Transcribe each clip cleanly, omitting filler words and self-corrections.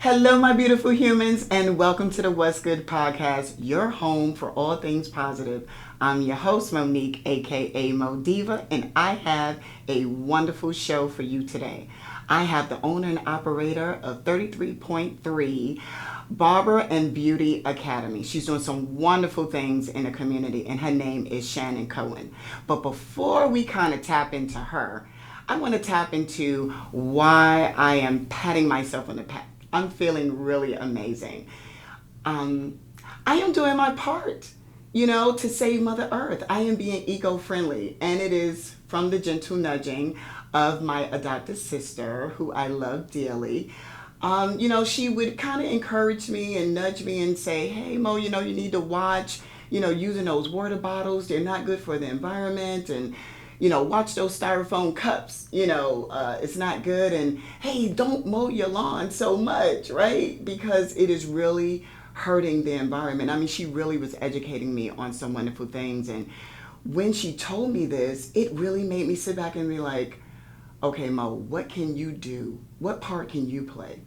Hello, my beautiful humans, and welcome to the What's Good podcast, your home for all things positive. I'm your host, Monique, aka Mo Diva, and I have a wonderful show for you today. I have the owner and operator of 33.3 Barber and Beauty Academy. She's doing some wonderful things in the community, and her name is Shannon Cowan. But before we kind of tap into her, I want to tap into why I am patting myself on the back. I'm feeling really amazing. I am doing my part, to save Mother Earth. I am being eco-friendly, and it is from the gentle nudging of my adopted sister, who I love dearly. She would kind of encourage me and nudge me and say, hey, Mo, you need to watch, using those water bottles. They're not good for the environment, and watch those styrofoam cups, it's not good. And hey, don't mow your lawn so much, right? Because it is really hurting the environment. I mean, she really was educating me on some wonderful things. And when she told me this, it really made me sit back and be like, okay, Mo, what can you do? What part can you play?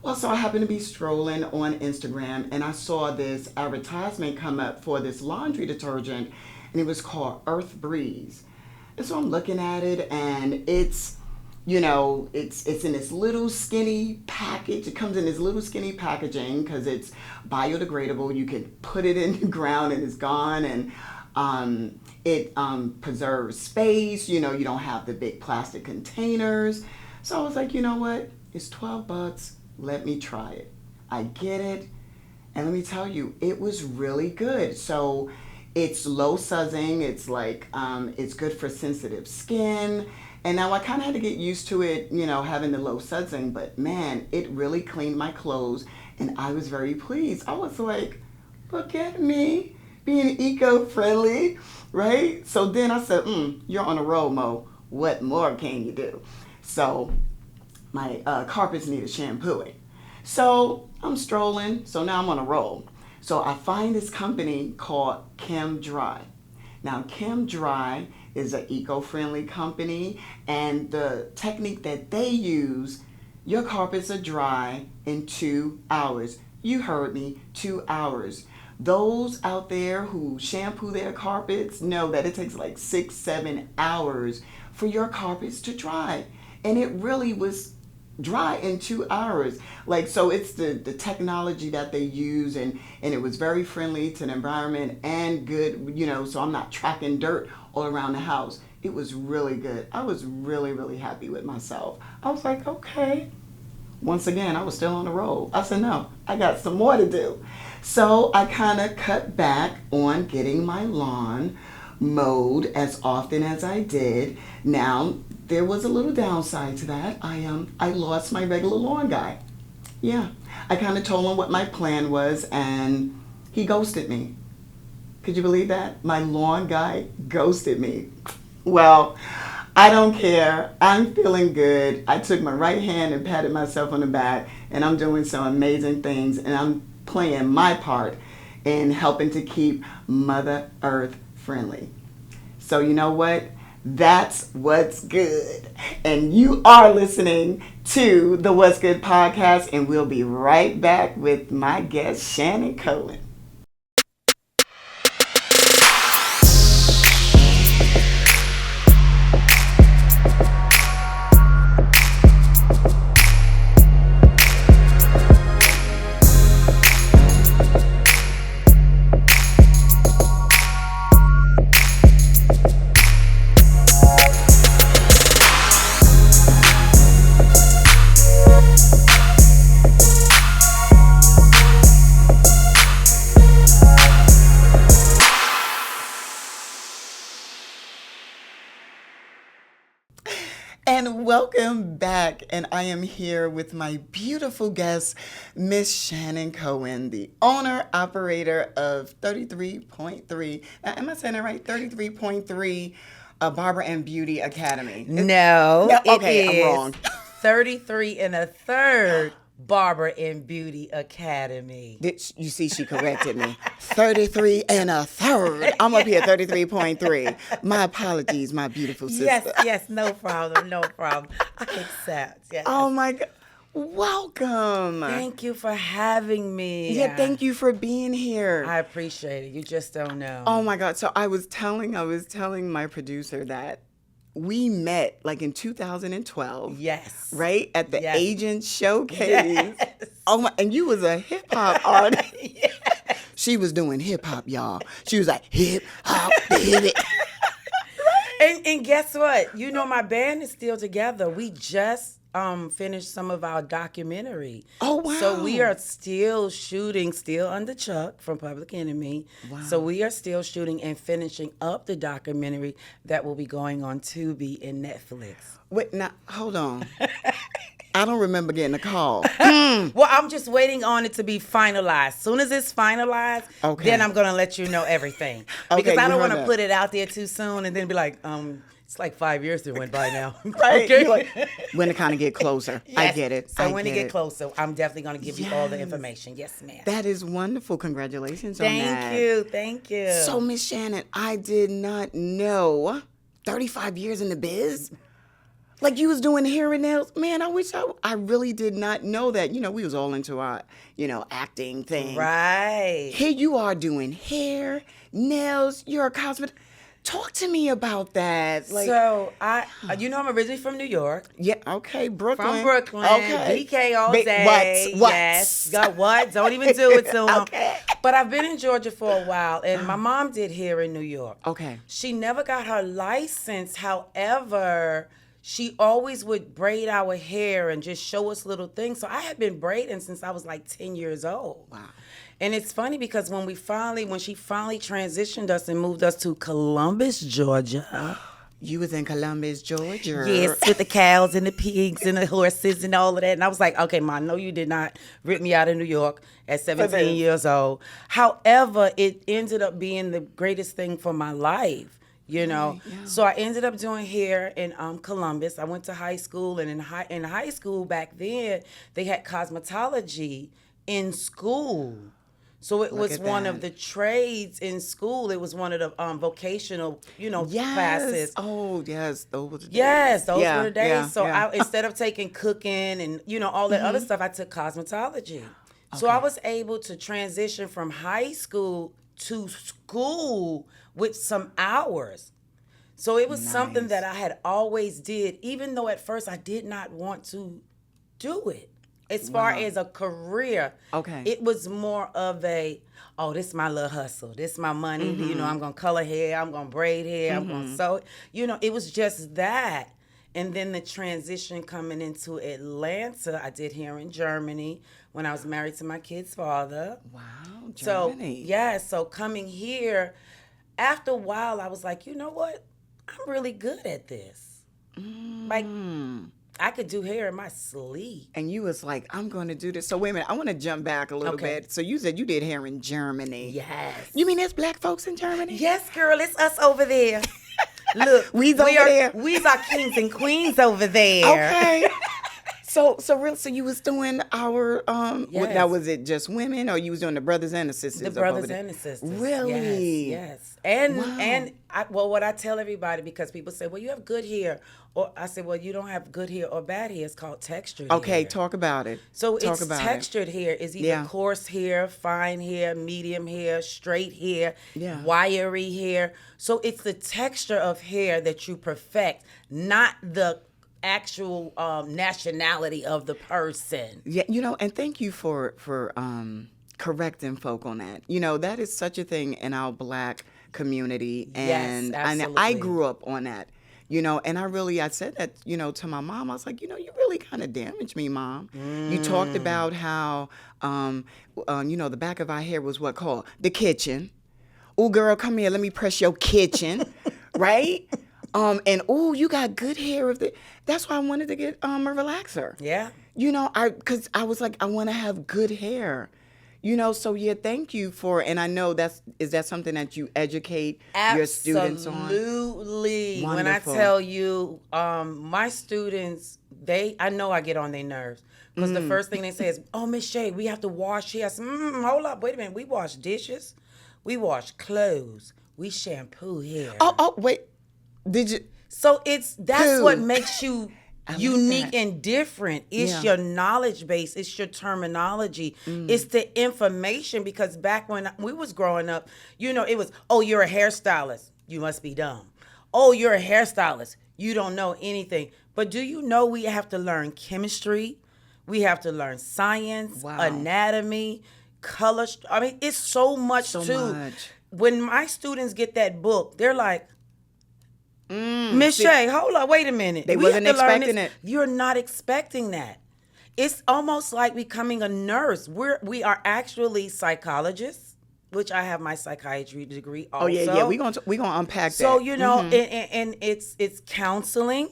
Well, so I happened to be strolling on Instagram, and I saw this advertisement come up for this laundry detergent, and it was called Earth Breeze. And so I'm looking at it, and it's in this little skinny package. It comes in this little skinny packaging because it's biodegradable. You can put it in the ground and it's gone, and it preserves space. You don't have the big plastic containers. So I was like, you know what? It's $12. Let me try it. I get it, and let me tell you, it was really good. So it's low sudsing. It's like, it's good for sensitive skin. And now I kind of had to get used to it, having the low sudsing. But man, it really cleaned my clothes, and I was very pleased. I was like, look at me being eco-friendly, right? So then I said, you're on a roll, Mo. What more can you do? So my carpets needed shampooing. So I'm strolling. So now I'm on a roll. So I find this company called Chem Dry. Now, Chem Dry is an eco-friendly company, and the technique that they use, your carpets are dry in 2 hours. You heard me, 2 hours. Those out there who shampoo their carpets know that it takes like 6-7 hours for your carpets to dry. And it really was dry in 2 hours. So it's the technology that they use, and it was very friendly to the environment and good, so I'm not tracking dirt all around the house. It was really good. I was really, really happy with myself. I was like, okay. Once again, I was still on the roll. I said, no, I got some more to do. So I kind of cut back on getting my lawn mowed as often as I did. Now, there was a little downside to that. I lost my regular lawn guy. Yeah, I kind of told him what my plan was, and he ghosted me. Could you believe that? My lawn guy ghosted me. Well, I don't care. I'm feeling good. I took my right hand and patted myself on the back, and I'm doing some amazing things, and I'm playing my part in helping to keep Mother Earth friendly. So you know what? That's what's good. And you are listening to the What's Good podcast, and we'll be right back with my guest, Shannon Cowan. And welcome back. And I am here with my beautiful guest, Miss Shannon Cowan, the owner, operator of 33.3. Am I saying that right? 33.3 Barber and Beauty Academy. No, okay, I'm wrong. 33 and a third Barber and Beauty Academy. You see, she corrected me. 33 and a third. I'm up here 33.3. My apologies, my beautiful sister. Yes, no problem. I accept. Yes. Oh my God. Welcome. Thank you for having me. Yeah, thank you for being here. I appreciate it. You just don't know. Oh my God. So I was telling my producer that we met like in 2012. Yes. Right? At the Yes. Agent Showcase. Yes. Oh my, and you was a hip hop artist. Yes. She was doing hip hop, y'all. She was like, hip hop, hip it. And guess what? You know, my band is still together. We just finished some of our documentary. Oh, wow. So we are still shooting, still under Chuck from Public Enemy. Wow. So we are still shooting and finishing up the documentary that will be going on Tubi and Netflix. Wait, now, hold on. I don't remember getting a call. Well, I'm just waiting on it to be finalized. Soon as it's finalized, then I'm going to let you know everything. Because I don't want to put it out there too soon and then be like, it's like 5 years that went by now. Right. Okay. Like, when to kind of get closer. Yes. I get it. So when it get closer, I'm definitely going to give you all the information. Yes, ma'am. That is wonderful. Congratulations on that. Thank you. So, Miss Shannon, I did not know 35 years in the biz. Like you was doing hair and nails. Man, I really did not know that. You know, we was all into our, acting thing. Right. Here you are doing hair, nails, you're a cosmetic. Talk to me about that. Like, so I'm originally from New York. Yeah, okay, Brooklyn. From Brooklyn. Okay. BK all day. What? Yes. Got what? Don't even do it to them. Okay. But I've been in Georgia for a while, and my mom did hair in New York. Okay. She never got her license. However, she always would braid our hair and just show us little things. So I had been braiding since I was like 10 years old. Wow. And it's funny because when she finally transitioned us and moved us to Columbus, Georgia. You was in Columbus, Georgia. Yes, with the cows and the pigs and the horses and all of that. And I was like, okay, Ma, no, you did not rip me out of New York at 17 years old. However, it ended up being the greatest thing for my life. Yeah. So I ended up doing hair in Columbus. I went to high school, and in high school back then, they had cosmetology in school. So it was one of the trades in school. It was one of the vocational, classes. Oh, yes. Those were the days. Yes, those were the days. Yeah, so yeah. Instead of taking cooking and, all that other stuff, I took cosmetology. Okay. So I was able to transition from high school to school with some hours. So it was something that I had always did, even though at first I did not want to do it. As far as a career, it was more of this is my little hustle. This is my money. Mm-hmm. I'm going to color hair. I'm going to braid hair. I'm going to sew. It was just that. And then the transition coming into Atlanta, I did hair in Germany when I was married to my kid's father. Wow, Germany. So coming here, after a while, I was like, you know what? I'm really good at this. Like, I could do hair in my sleep. And you was like, I'm going to do this. So wait a minute. I want to jump back a little bit. So you said you did hair in Germany. Yes. You mean there's black folks in Germany? Yes, girl. It's us over there. Look, we's over there. We's our kings and queens over there. Okay. So you was doing our now was it just women, or you was doing the brothers and the sisters? The brothers and the sisters. Really? Yes. And what I tell everybody, because people say, well, you have good hair, or I say, well, you don't have good hair or bad hair. It's called textured hair. Okay, talk about it. So textured hair is either coarse hair, fine hair, medium hair, straight hair, wiry hair. So it's the texture of hair that you perfect, not the actual nationality of the person. Yeah, and thank you for correcting folk on that. That is such a thing in our black community, and, yes, absolutely. And I grew up on that. And I said that, to my mom. I was like, you really kind of damaged me, Mom. You talked about how, the back of our hair was what called the kitchen. Ooh, girl, come here. Let me press your kitchen, right? And you got good hair. That's why I wanted to get a relaxer. Yeah. Because I was like, I want to have good hair. So thank you for, and I know is that something that you educate your students on? Absolutely. Wonderful. When I tell you, my students, I know I get on their nerves. Because the first thing they say is, oh, Miss Shay, we have to wash hair. I said, hold up, wait a minute. We wash dishes. We wash clothes. We shampoo hair. Oh, wait. Did you? So that's what makes you Unique and different. It's your knowledge base. It's your terminology. It's the information, because back when we was growing up, it was, oh, you're a hairstylist. You must be dumb. Oh, you're a hairstylist. You don't know anything. But do you know we have to learn chemistry? We have to learn science, anatomy, color. I mean, it's so much too. When my students get that book, they're like, Miss Shay, hold on, wait a minute. They wasn't expecting it. You're not expecting that. It's almost like becoming a nurse. We are actually psychologists, which I have my psychiatry degree also. Oh yeah. We gonna unpack that. So and it's counseling,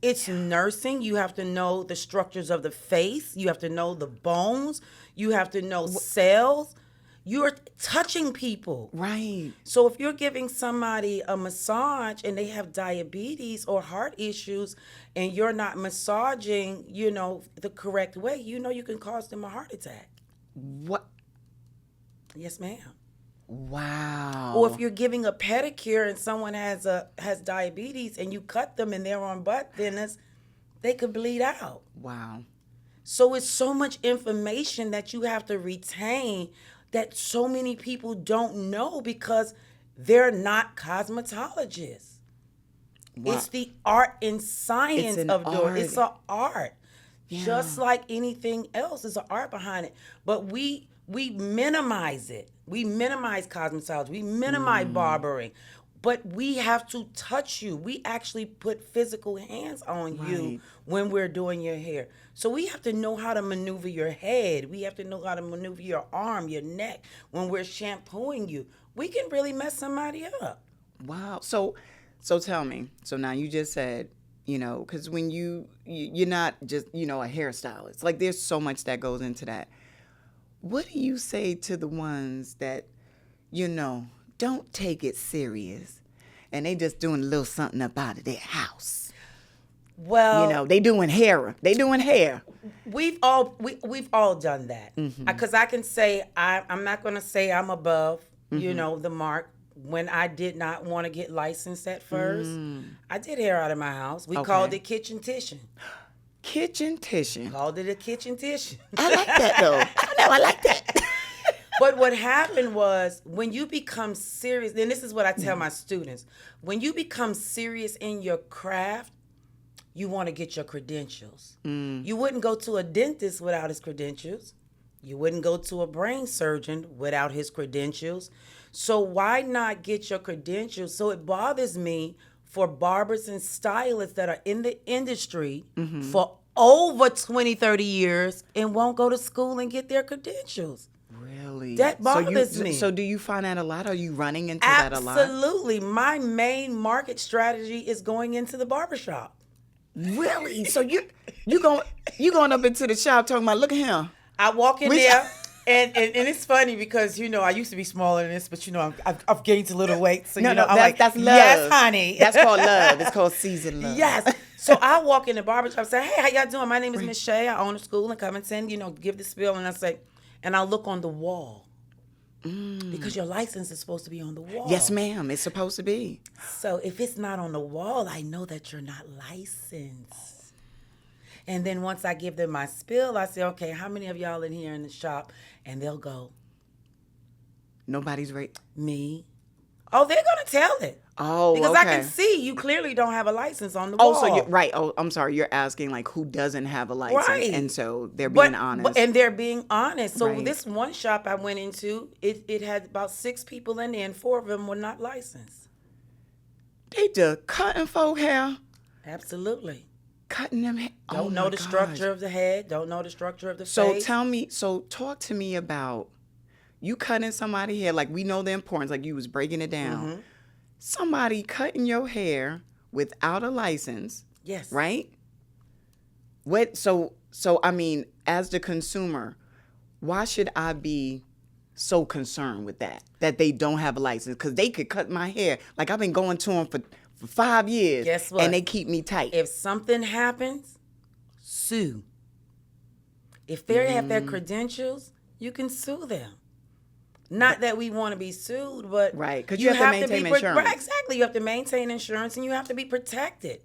it's nursing. You have to know the structures of the face. You have to know the bones. You have to know cells. You're touching people. Right. So if you're giving somebody a massage and they have diabetes or heart issues and you're not massaging, the correct way, you can cause them a heart attack. What? Yes, ma'am. Wow. Or if you're giving a pedicure and someone has diabetes and you cut them and they're on butt thinners, they could bleed out. Wow. So it's so much information that you have to retain that so many people don't know because they're not cosmetologists. Wow. It's the art and science of doing it. It's an art. Yeah. Just like anything else, there's an art behind it. But we minimize it. We minimize cosmetology. We minimize barbering. But we have to touch you. We actually put physical hands on you when we're doing your hair. So we have to know how to maneuver your head. We have to know how to maneuver your arm, your neck. When we're shampooing you, we can really mess somebody up. Wow. So tell me. So now you just said, because when you're not just, a hairstylist. Like there's so much that goes into that. What do you say to the ones that, don't take it serious and they just doing a little something up out of their house? Well, they doing hair. We've all done that. Because I can say, I'm not going to say I'm above, the mark. When I did not want to get licensed at first, I did hair out of my house. We called it kitchen tishing. Kitchen tishing. Called it a kitchen tishing. I like that though. I like that. But what happened was when you become serious, and this is what I tell my students, when you become serious in your craft, you want to get your credentials. You wouldn't go to a dentist without his credentials. You wouldn't go to a brain surgeon without his credentials. So why not get your credentials? So it bothers me for barbers and stylists that are in the industry for over 20, 30 years and won't go to school and get their credentials. Really? That bothers me. So do you find that a lot? Are you running into that a lot? Absolutely. My main market strategy is going into the barbershop. Really? So you going up into the shop talking about, look at him. I walk in there. And it's funny because, I used to be smaller than this, but, I've gained a little weight. So, that's love. Yes, honey. That's called love. It's called seasoned love. Yes. So I walk in the barbershop and say, hey, how y'all doing? My name is Miss Shay. I own a school in Covington. Give the spiel. And I say, and I look on the wall. Because your license is supposed to be on the wall. Yes, ma'am. It's supposed to be. So if it's not on the wall, I know that you're not licensed. And then once I give them my spiel, I say, okay, how many of y'all in here in the shop? And they'll go, nobody's right. Me. Oh, they're going to tell it. Oh, because okay. I can see you clearly don't have a license on the wall. Oh, so you're right. Oh, I'm sorry. You're asking like who doesn't have a license. Right. And so they're being honest. And they're being honest. So this one shop I went into, it had about 6 people in there and 4 of them were not licensed. They just cutting folk hair. Absolutely. Cutting them hair. Don't know the structure of the head. Don't know the structure of the face. Talk to me about you cutting somebody's hair. Like we know the importance. Like you was breaking it down. Somebody cutting your hair without a license. Yes. Right? What? So I mean, as the consumer, why should I be so concerned with that they don't have a license? Because they could cut my hair. Like I've been going to them for 5 years. Guess what? And they keep me tight. If something happens, sue. If they have their credentials, you can sue them. Not that we want to be sued, but right, because you have to maintain insurance. Right, exactly. You have to maintain insurance and you have to be protected.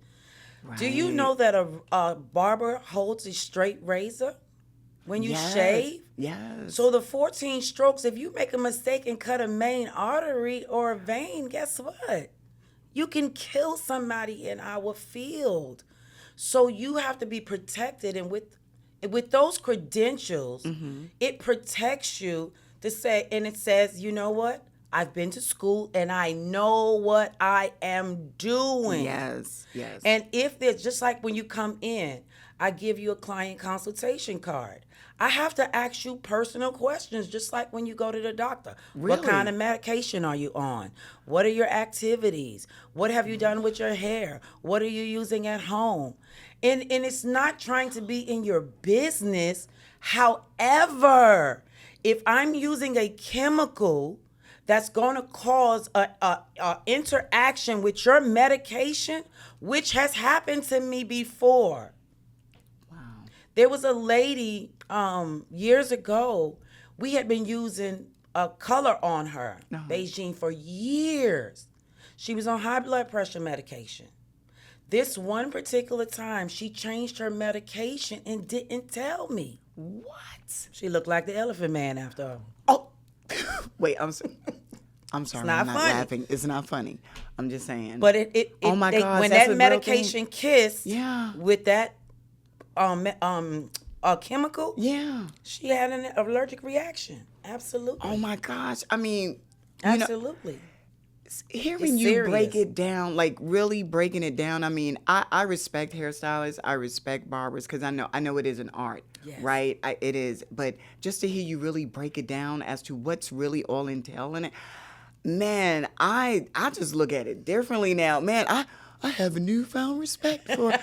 Do you know that a barber holds a straight razor when you shave? Yes. So the 14 strokes, if you make a mistake and cut a main artery or a vein, guess what? You can kill somebody in our field. So you have to be protected, and with those credentials, it protects you to say, and it says, you know what? I've been to school and I know what I am doing. Yes. And if there's, just like when you come in, I give you a client consultation card. I have to ask you personal questions, just like when you go to the doctor. Really? What kind of medication are you on? What are your activities? What have you done with your hair? What are you using at home? And it's not trying to be in your business. However, if I'm using a chemical that's going to cause a interaction with your medication, which has happened to me before. Wow. There was a lady years ago, we had been using a color on her, Beijing, for years. She was on high blood pressure medication. This one particular time, she changed her medication and didn't tell me. What? She looked like the Elephant Man after Oh, wait, I'm sorry. I'm not not funny. laughing. It's not funny. I'm just saying. But oh my gosh, when that's that a real medication thing. kissed Yeah. with that chemical, Yeah. she had an allergic reaction. Absolutely. Oh my gosh. I mean, you know, Absolutely. hearing It's you serious. break it down, like really breaking it down. I mean, I respect hairstylists. I respect barbers because I know it is an art, Yes. right? It is. But just to hear you really break it down as to what's really all entailed in it, man, I just look at it differently now. Man, I have a newfound respect for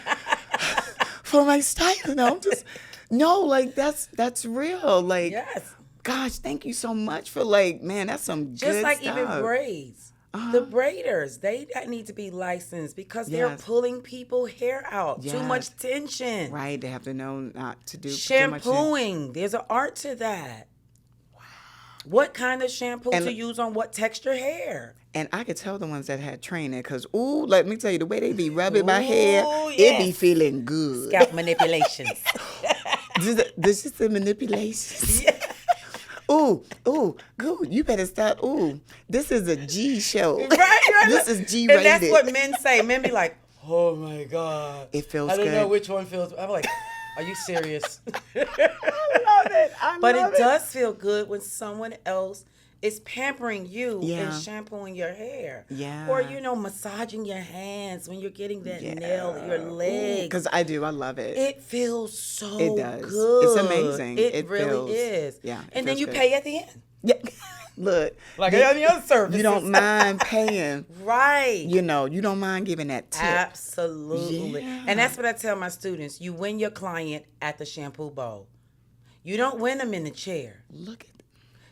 for my style. No, I'm just like that's real. Like, Yes. gosh, thank you so much for man, that's some Just good like stuff. even braids. The braiders, they need to be licensed because they're Yes. pulling people hair out. Too Yes. much tension. Right, they have to know not to do too much. Shampooing. There's an art to that. Wow. What kind of shampoo And- to use on what texture hair? And I could tell the ones that had training because, ooh, let me tell you, the way they be rubbing my hair, Ooh, it be yes. feeling good. Scalp manipulations. This is the manipulations. Ooh, good. You better stop. Ooh, this is a G show. Right. This is G-rated. And that's what men say. Men be like, oh my God. It feels I don't know good. which one feels. I'm like, are you serious? I love it. But it does feel good when someone else is pampering you Yeah. and shampooing your hair. Yeah. Or, massaging your hands when you're getting that nail, your legs. Because I love it. It feels so It does. good. It's amazing. It feels- really is. Yeah. it And then feels you good. pay at the end. Yeah. Look. Like you- any other service. You don't mind paying. Right. You don't mind giving that tip. Absolutely. Yeah. And that's what I tell my students. You win your client at the shampoo bowl. You don't win them in the chair. Look at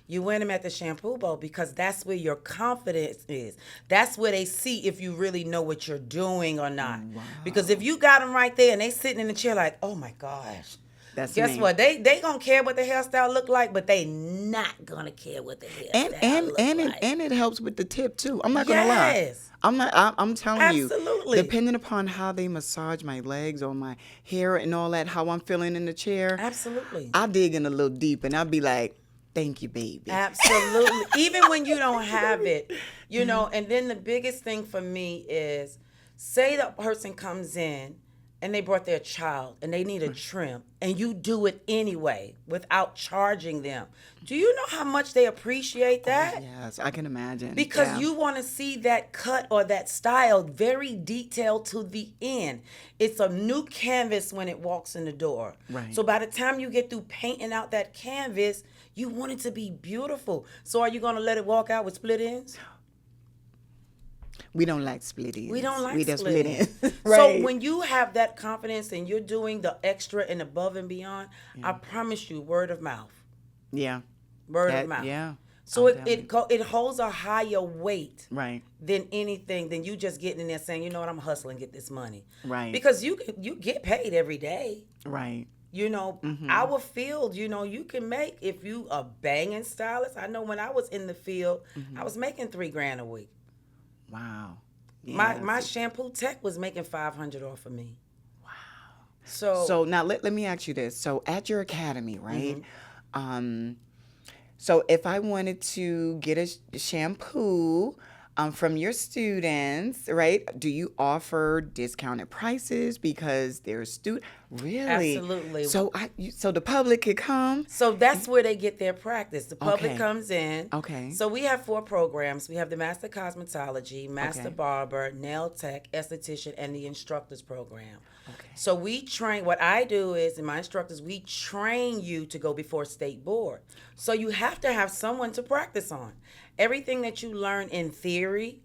You win them at the shampoo bowl because that's where your confidence is. That's where they see if you really know what you're doing or not. Wow. Because if you got them right there and they sitting in the chair like, oh my gosh. That's Guess me. what? They gonna care what the hairstyle look like, but they not gonna care what the hairstyle look like. And it helps with the tip too. I'm not gonna lie. Yes. I'm telling you. Absolutely. Depending upon how they massage my legs or my hair and all that, how I'm feeling in the chair. Absolutely. I dig in a little deep and I'll be like, thank you, baby. Absolutely. Even when you don't have it, and then the biggest thing for me is, say the person comes in and they brought their child and they need a trim and you do it anyway without charging them. Do you know how much they appreciate that? Yes, I can imagine. Because Yeah. you want to see that cut or that style very detailed to the end. It's a new canvas when it walks in the door. Right. So by the time you get through painting out that canvas, you want it to be beautiful. So are you going to let it walk out with split ends? We don't like split ends. We don't like We just split split ends. ends. So when you have that confidence and you're doing the extra and above and beyond, I promise you, word of mouth. Yeah. Word of mouth. Yeah. So I'm telling it holds a higher weight Right. than anything than you just getting in there saying, you know what, I'm hustling, get this money. Right. Because you get paid every day. Right. Our field, you can make, if you a banging stylist. I know when I was in the field, I was making $3,000 a week. Wow. My Yes. shampoo tech was making $500 off of me. So now let me ask you this. So at your academy, right? So if I wanted to get a shampoo from your students, right? Do you offer discounted prices because they're student? Really? Absolutely. So the public could come. So that's where they get their practice. The public Okay. comes in. Okay. So we have 4 programs. We have the Master Cosmetology, Master Okay. Barber, Nail Tech, Esthetician, and the Instructors Program. Okay. So we train, what I do is, and my instructors, we train you to go before state board. So you have to have someone to practice on. Everything that you learn in theory,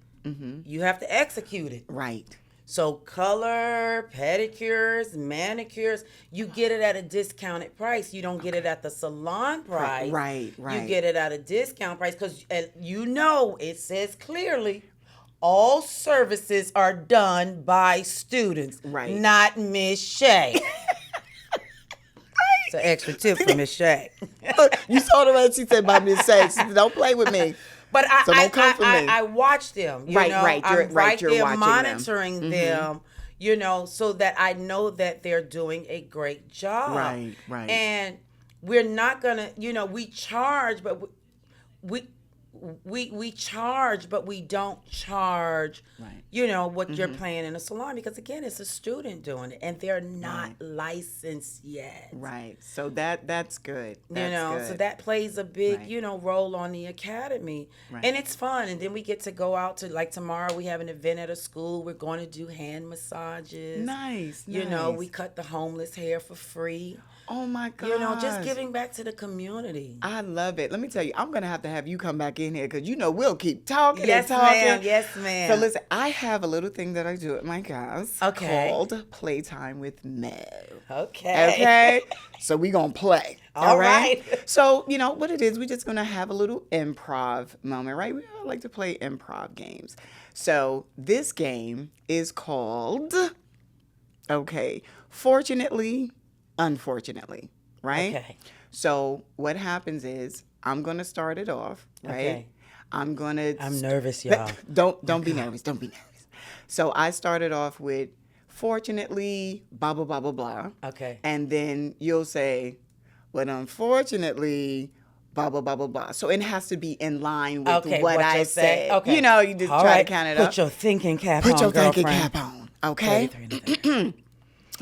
you have to execute it. Right. So color, pedicures, manicures, you get it at a discounted price. You don't get it at the salon price. Right. You get it at a discount price because it says clearly, all services are done by students, Right. not Miss Shay. It's an extra tip for Miss Shay. You saw the way she said by Miss Shay. She said, don't play with me. But So don't come for me. I watch them. Right. I'm You're right there watching monitoring them, so that I know that they're doing a great job. Right. And we're not gonna, we charge, but we charge, but we don't charge, what you're paying in a salon, because again, it's a student doing it and they're not licensed yet. Right. So that's good. That's good. So that plays a big, Right. role on the academy. Right. And it's fun. And then we get to go out to, like tomorrow we have an event at a school. We're going to do hand massages. Nice. We cut the homeless hair for free. Oh my God. Just giving back to the community. I love it. Let me tell you, I'm gonna have you come back in here because we'll keep talking Yes, and talking. ma'am. Yes, ma'am. So listen, I have a little thing that I do at my house Okay. called Playtime with Mo. Okay. Okay. So we gonna play. All right. So what it is, we're just gonna have a little improv moment, right? We all like to play improv games. So this game is called Fortunately, Unfortunately, right? Okay. So what happens is I'm gonna start it off, right? Okay. I'm nervous, y'all. Don't be nervous. Don't be nervous. So I started off with fortunately, blah blah blah blah blah. Okay. And then you'll say, but unfortunately, blah blah blah blah blah. So it has to be in line with what I you're saying. say. Okay. You just All try right. to count it up. Put your thinking cap on, Put your thinking girlfriend. cap on. Okay. 33 and 30.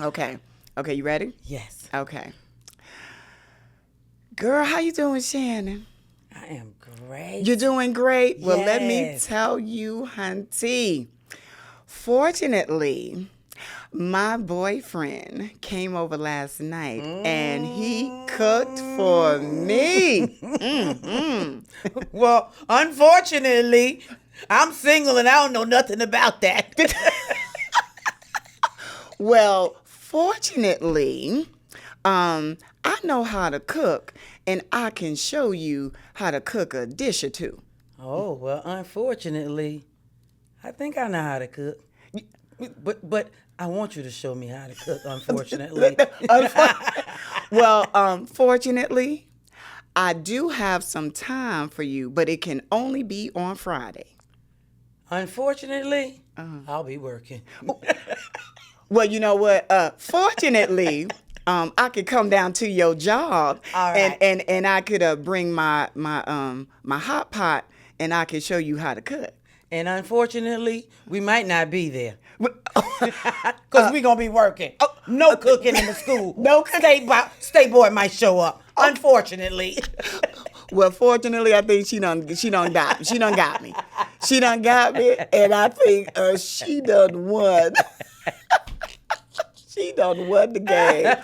Okay. Okay. You ready? Yes. Okay. Girl, how you doing, Shannon? I am great. You're doing great. Well, let me Yes. tell you, hunty. Fortunately, my boyfriend came over last night and he cooked for me. Well, unfortunately, I'm single and I don't know nothing about that. Well, fortunately, I know how to cook and I can show you how to cook a dish or two. Oh, well, unfortunately, I think I know how to cook. But I want you to show me how to cook, unfortunately. Well, fortunately, I do have some time for you, but it can only be on Friday. Unfortunately, I'll be working. Well, you know what? Fortunately, I could come down to your job, All right. and I could bring my hot pot, and I could show you how to cook. And unfortunately, we might not be there. Because we're going to be working. No cooking in the school. No cooking. State board might show up. Unfortunately. Well, fortunately, I think she done got me. She done got me, and I think she done won. She done won the game.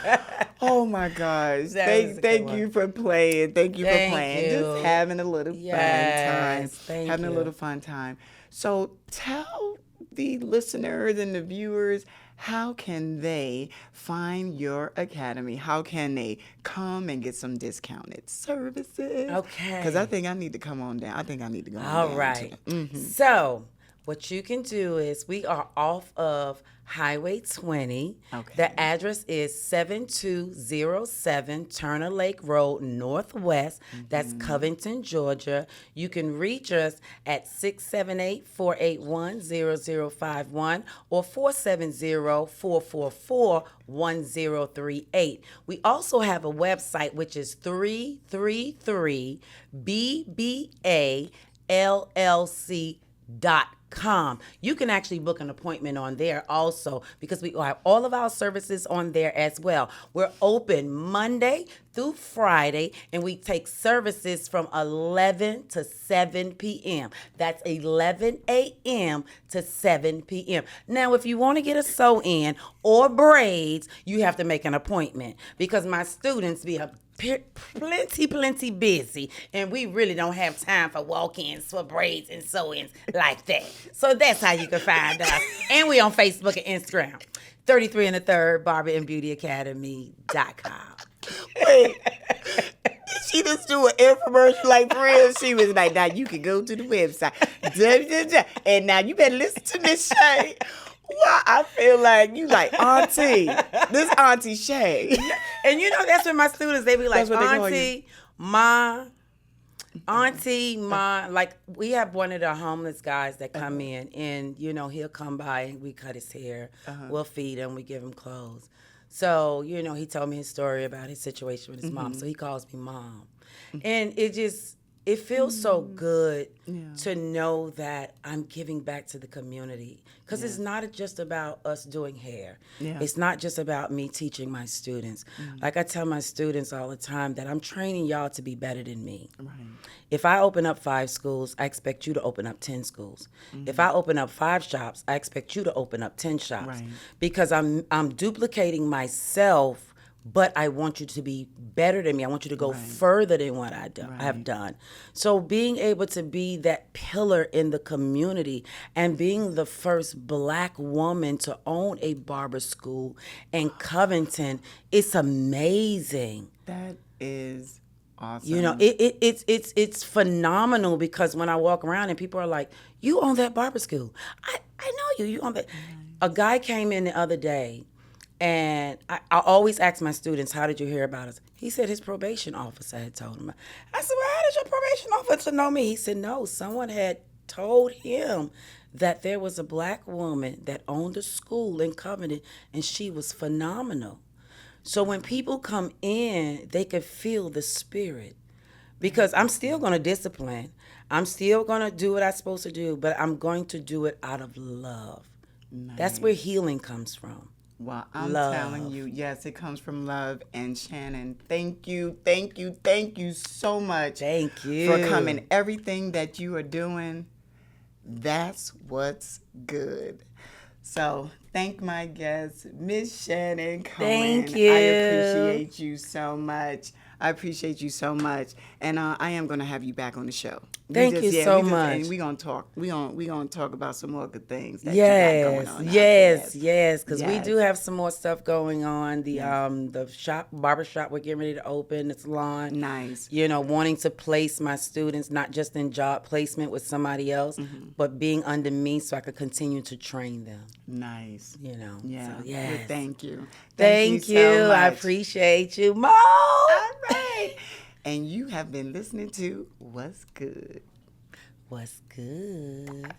Oh my gosh! Thank you for playing. Thank you for playing. You. Just having a little fun time. Thank you. A little fun time. So tell the listeners and the viewers, how can they find your academy? How can they come and get some discounted services? Okay. Because I think I need to come on down. I think I need to go on All down right. too. So, What you can do is we are off of Highway 20. Okay. The address is 7207 Turner Lake Road Northwest. That's Covington, Georgia. You can reach us at 678-481-0051 or 470-444-1038. We also have a website, which is 333 BBA LLC.com. You can actually book an appointment on there also because we have all of our services on there as well. We're open Monday through Friday, and we take services from 11 to 7 p.m. That's 11 a.m. to 7 p.m. Now, if you want to get a sew-in or braids, you have to make an appointment because my students be plenty busy, and we really don't have time for walk-ins for braids and sew-ins like that. So that's how you can find us. And we on Facebook and Instagram. 33.3 Barber and Beauty Academy.com. Wait, did she just do an infomercial like for real? She was like, now you can go to the website. And now you better listen to Miss Shay. Well, I feel like you like Auntie. This Auntie Shay. And you know, that's what my students, they be like, That's what they call Auntie, Ma, Auntie, Ma. Like, we have one of the homeless guys that come in, and, you know, he'll come by and we cut his hair. We'll feed him. We give him clothes. So, you know, he told me his story about his situation with his mom. So he calls me Mom. And it feels so good to know that I'm giving back to the community. Because it's not just about us doing hair. It's not just about me teaching my students. Like I tell my students all the time that I'm training y'all to be better than me. Right. If I open up 5 schools, I expect you to open up 10 schools. If I open up 5 shops, I expect you to open up 10 shops. Right. Because I'm duplicating myself, but I want you to be better than me. I want you to go further than what I have done. So being able to be that pillar in the community and being the first Black woman to own a barber school in Covington, it's amazing. That is awesome. You know, it's phenomenal because when I walk around and people are like, you own that barber school. I know you. You own that. A guy came in the other day. And I always ask my students, how did you hear about us? He said his probation officer had told him. I said, well, how did your probation officer know me? He said, no, someone had told him that there was a Black woman that owned a school in Covington, and she was phenomenal. So when people come in, they could feel the spirit. Because I'm still going to discipline. I'm still going to do what I'm supposed to do, but I'm going to do it out of love. Nice. That's where healing comes from. Well, I'm love. telling you, yes, it comes from love. And Shannon, thank you so much. Thank you for coming. Everything that you are doing, that's what's good. So thank my guest, Miss Shannon Cowan. Thank you. I appreciate you so much. And I am going to have you back on the show. Thank you so much. And we're going to talk. We're going to talk about some more good things that yes, you got going on. Yes, because we do have some more stuff going on. The barber shop we're getting ready to open, the salon. Nice. You know, wanting to place my students, not just in job placement with somebody else, but being under me so I could continue to train them. Nice. You know. Yeah. So, yes. Well, thank you. Thank you. So much. I appreciate you, Mo. All right. And you have been listening to What's Good. What's Good.